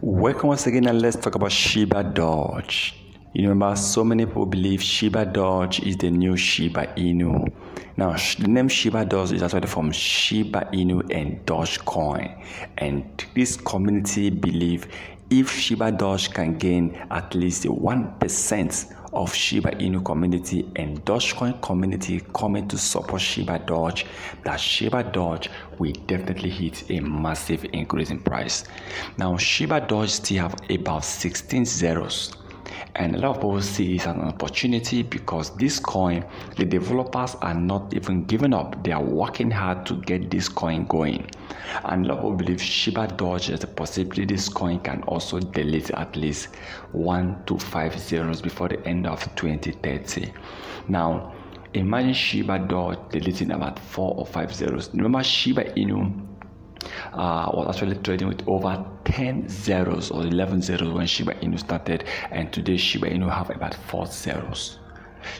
Welcome once again, and let's talk about Shibadoge. You remember, so many people believe Shibadoge is the new Shiba Inu. Now, the name Shibadoge is actually from Shiba Inu and Dogecoin, and this community believe if Shibadoge can gain at least 1% of Shiba Inu community and Dogecoin community coming to support Shibadoge, that Shibadoge will definitely hit a massive increase in price. Now, Shibadoge still have about 16 zeros. And a lot of people see it as an opportunity because this coin, the developers are not even giving up. They are working hard to get this coin going. And a lot of people believe Shibadoge is a possibility this coin can also delete at least 1 to 5 zeros before the end of 2030. Now, imagine Shibadoge deleting about 4 or 5 zeros. Remember, Shiba Inu was actually trading with over 10 zeros or 11 zeros when Shiba Inu started, and today Shiba Inu have about 4 zeros.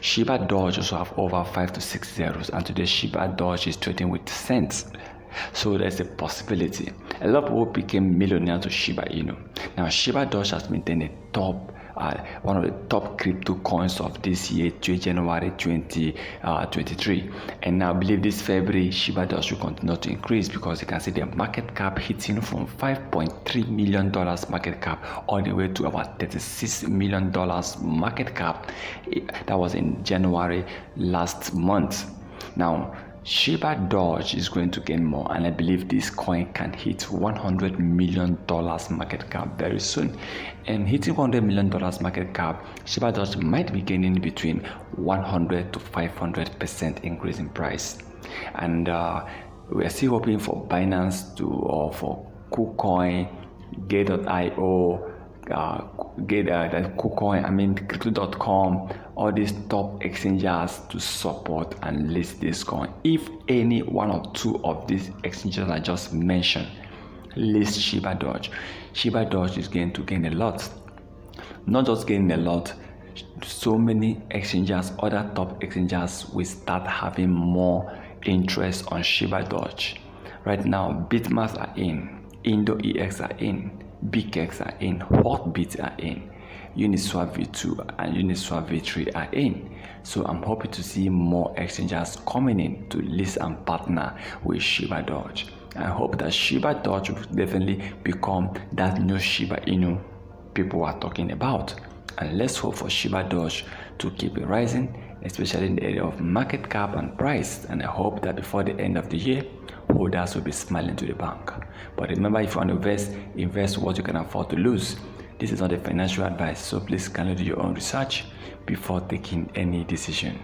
Shibadoge also have over 5 to 6 zeros, and today Shibadoge is trading with cents. So there's a possibility. A lot of people became millionaires to Shiba Inu. Now Shibadoge has maintained a top one of the top crypto coins of this year, January 2023. And now I believe this February, Shibadoge will continue to increase because you can see the market cap hitting from $5.3 million market cap all the way to about $36 million market cap. That was in January last month. Now, Shibadoge is going to gain more, and I believe this coin can hit $100 million market cap very soon. And hitting $100 million market cap, Shibadoge might be gaining between 100 to 500% increase in price. And we are still hoping for Binance to, or for Kucoin, Gate.io, Kucoin, Crypto.com, all these top exchanges to support and list this coin. If any one or two of these exchanges I just mentioned list Shibadoge, Shibadoge is going to gain a lot. Not just gaining a lot, so many exchanges, other top exchanges will start having more interest on Shibadoge. Right now, Bitmax are in, IndoEX are in, BigX are in, Hotbit are in, Uniswap V2 and Uniswap V3 are in. So I'm hoping to see more exchanges coming in to list and partner with Shibadoge. I hope that Shibadoge will definitely become that new Shiba Inu people are talking about. And let's hope for Shibadoge to keep rising, especially in the area of market cap and price. And I hope that before the end of the year, holders will be smiling to the bank. But remember, if you want to invest what you can afford to lose. This is not a financial advice, so please kindly do your own research before taking any decision.